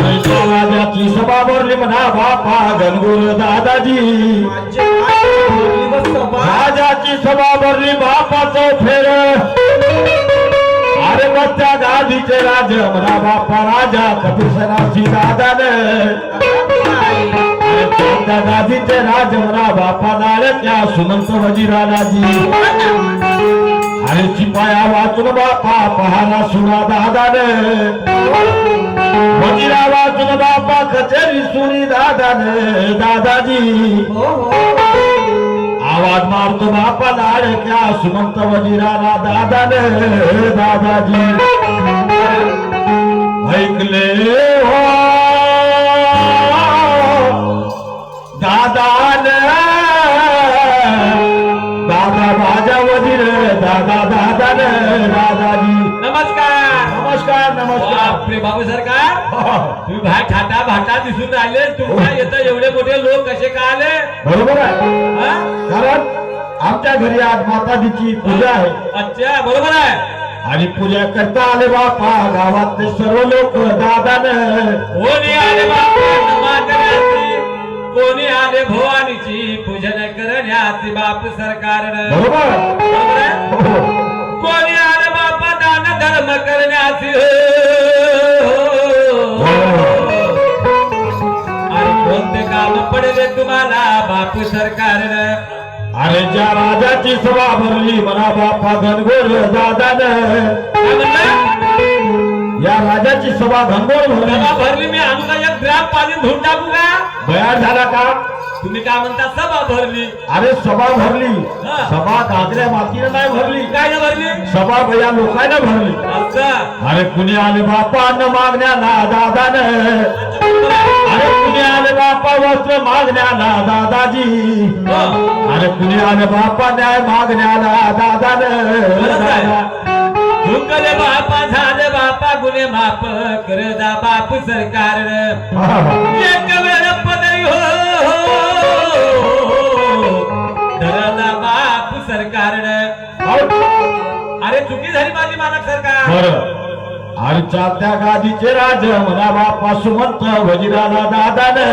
सभा भरली म्हणा बापा गणगुर दादाजी राजाची सभा भरली बापाचं फेर अरे बच्चा गादीचे राज म्हणा बापा राजा कपिसनाची दादाने त्या गादीचे राज म्हणा बापा नाळे त्या सुमंत वजीरालाजी अरे चिपाया वाचून बापा पहारा सुना दादाने वजीरा वाचून बापा कचेरी सुनी दादाने दादाजी आवाज मारतो बापा लाड क्या सुमंत वजीराला दादाने दादाजी ऐकले हो दादाने दादा माझ्या वजीर दादा दादाने दादाजी नमस्कार नमस्कार नमस्कार आपले बाबू सरकार तुम्ही बाहेर ठाटा भाटा दिसून राहिले तुम्हाला येतं एवढे मोठे लोक कसे का आले बरोबर आहे हा? कारण आमच्या घरी आज माताजीची पूजा आहे अच्छा बरोबर आहे आणि पूजा करता आले बापा गावातले सर्व लोक दादाने कोणी आले बापा नमा करण्याची कोणी आले भवानीची पूजन करण्याची बाप सरकारनं बरोबर बरोबर आहे? हो. कोणी आले बापा दान धर्म करण्याची आणि कोणते काम पडले तुम्हाला बाप सरकारनं अरे ज्या राजाची सभा भरली म्हणा बापा घनघोर दादाने काय म्हणलं या राजाची सभा घनघोर भरली सभा भरली मी आणू का एक ग्राम पाणी धुवून टाकू का बयान झाला का तुम्ही काय म्हणता सभा भरली अरे सभा भरली हा. सभा गाजऱ्या मातीने नाही भरली काय ना भरली सभा बया लोकांना भरली असं अरे कुणी आले बापा अन्न मागण्याला दादाने अरे कुणी आले बापा वस्त्र मागण्याला दादाजी हो. अरे कुणी आले बापा न्याय मागण्याला दादाने झुकले बापा झाले बापा गुन्हे माफ कर जा बाप सरकार एक वेळ पदरी हो धरला बाप सरकार अरे चुकी झाली माझी मालक सरकार बरं अरे चालत्या गादीचे राज म्हणा बापा सुमंत वजीराला दादाने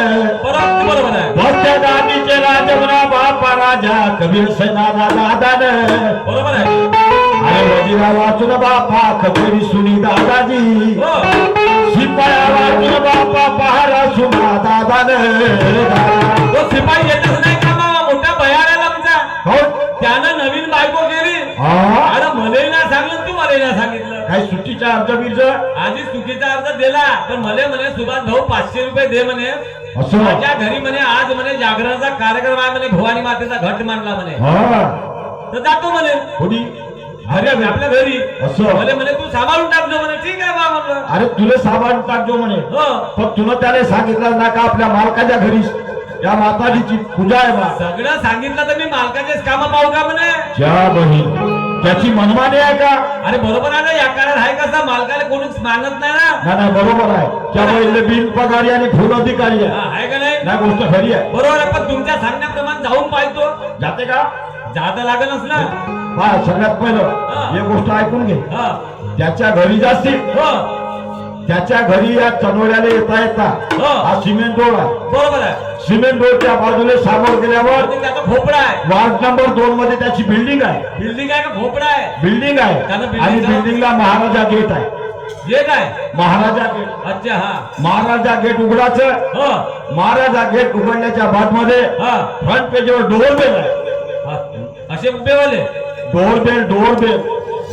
बरोबर आहे बसत्या गादीचे राज म्हणा बापा राजा कबीर सैनाला दादाने बरोबर आहे अरे वजीरा वाचून बापा कबीरी सुनी दादाजी हो. शिपाया वाचून बापा पहारा सुना दादाने तो शिपाई येतच नाही का मामा मोठा भयार आहे आमचा हो त्यानं नवीन बायको केली हा अरे मलाही ना सांगितलं तू मलाही ना सांगितलं काही सुट्टीचा अर्ज बिर्ज आधी चुकीचा अर्ज दिला पण मले म्हणे सुभाष भाऊ 500 रुपये दे म्हणे असं माझ्या घरी म्हणे आज म्हणे जागरणाचा कार्यक्रम आहे म्हणे भवानी मातेचा घट मांडला म्हणे हा तर जातो म्हणे थोडी अरे आपल्या घरी असं. म्हणे म्हणे तू सांभाळून टाकतो म्हणे ठीक आहे बा म्हणलं अरे तुला सामान टाकतो म्हणे हो पण तुला त्याने सांगितलं ना का आपल्या मालकाच्या घरी या माताजीची पूजा आहे बा सगळं सांगितलं तर मी मालकाचेच काम पाहू का म्हणे ज्या बहीण त्याची मनमानी आहे का अरे बरोबर आहे ना या काळात आहे कसा मालकाला कोणीच मानत नाही ना नाही बरोबर आहे त्या बहिणीला बिन पगारी आणि फुल अधिकारी आहे हा, आहे का नाही ना गोष्ट खरी आहे बरोबर आहे पण तुमच्या सांगण्याप्रमाणे जाऊन पाहतो जाते का जाता लागलच ना हा सगळ्यात हा. पहिलं एक गोष्ट ऐकून घे हा त्याच्या घरी जास्ती हो त्याच्या घरी या चनोड्याला येता हो. हा सिमेंट रोड आहे बरोबर आहे सिमेंट रोडच्या बाजूला सामोर गेल्यावर ते त्याचा भोपळा आहे वार्ड नंबर 2 मध्ये त्याची बिल्डिंग आहे बिल्डिंग आहे का भोपळा आहे बिल्डिंग आहे त्यानं building आणि का? बिल्डिंगला महाराजा गेट आहे जे काय महाराजा गेट अच्छा हा महाराजा गेट उघडायचं हो महाराजा गेट उघडण्याच्या बाद मध्ये हा फ्रंट पेजवर डोरबेल आहे हा. असे उभेवाले डोरबेल डोरबेल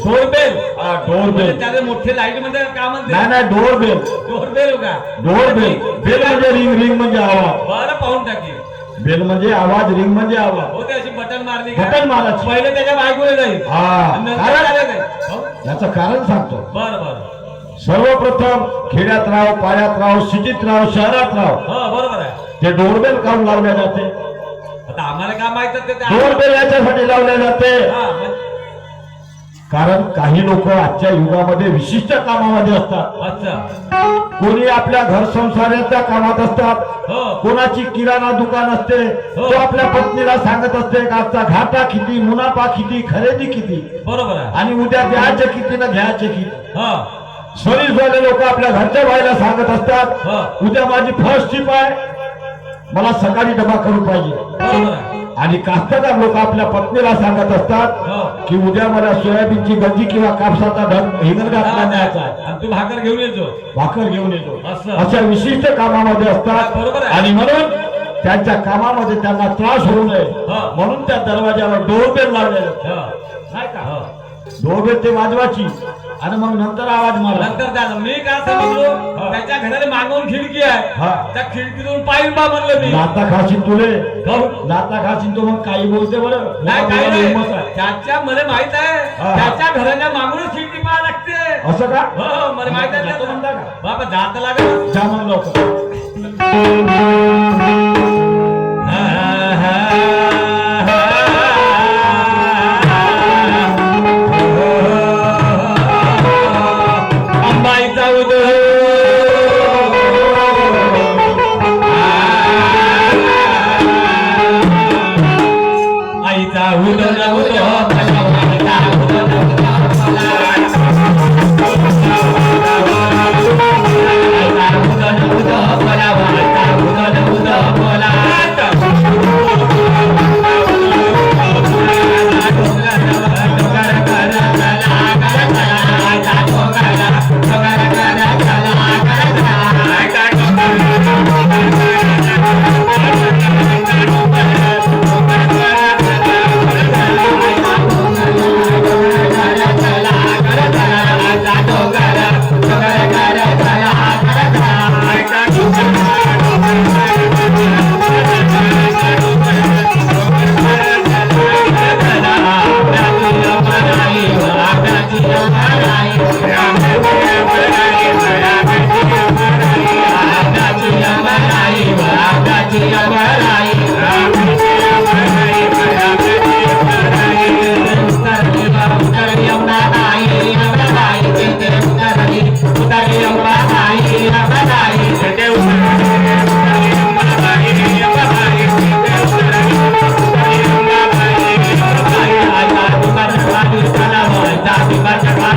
डोरबेल त्याला मोठे लाईट मध्ये काय म्हणते नाही नाही डोरबेल डोरबेल का डोरबेल बेल म्हणजे रिंग म्हणजे आवाज बरं पाहून टाकी बेल म्हणजे आवाज रिंग म्हणजे आवाज होते अशी बटन मारली का? बटन मारायची. पहिले त्याच्या बायकोला जाईल हा नंतर कारण त्याला जाईल. हो? याचं कारण सांगतो बरं बरं सर्वप्रथम खेड्यात राव पाड्यात राव सिटीत राव शहरात राव हो बरोबर आहे ते डोरबेल काढून लावल्या जाते आता आम्हाला काय माहित ते डोरबेल याच्यासाठी लावल्या जाते हा, मग कारण काही लोक आजच्या युगामध्ये विशिष्ट कामामध्ये असतात. अच्छा. कोणी आपल्या घर संसाराच्या कामात असतात, हो. कोणाची किराणा दुकान असते, हो. तो आपल्या पत्नीला सांगत असते का आजचा घाटा किती, मुनाफा किती, खरेदी किती, बरोबर आहे. आणि उद्या द्यायचे किती ना घ्यायचे किती. हा. सर्व्हिसवाले लोक आपल्या घरच्या बाईला सांगत असतात, हो. उद्या माझी फर्स्ट ट्रिप आहे, मला सकाळी डबा करून पाहिजे. बरोबर आहे. आणि कास्तकार लोक आपल्या पत्नीला सांगत असतात हो. की उद्या मला सोयाबीनची गंजी किंवा कापसाचा ढग हिंगण घातला न्यायचा आहे, आणि तू भाकर घेऊन येतो. भाकर घेऊन येतो. असं. अशा विशिष्ट कामामध्ये असतात. बरोबर आहे. आणि म्हणून त्यांच्या कामामध्ये त्यांना त्रास होऊ नये हा. म्हणून त्या दरवाजावर डोरबेल लावलेलं हा. नाही का. हा. डोरबेल ते वाजवायची आणि मग नंतर आवाज मारला. नंतर त्याला मी काय समजलो, त्याच्या घराला मागून खिडकी आहे, हा. त्या खिडकीतून पाहिजे बा म्हणलं मी. नाता खाशील तुले, काहून? नाता खाशील तो मग काही बोलते बरं. नाही काही मला नाही, हिंमत आहे. त्याच्या मला माहित आहे, हा. त्याच्या घराच्या मागूनच खिडकी पाहा लागते. असं का. हो, मला माहित आहे जातो त्याचं. म्हणता का? बाबा जात लागत. जा मग लवकर. अंबाईचा उदय, आईचा उदय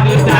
Bye.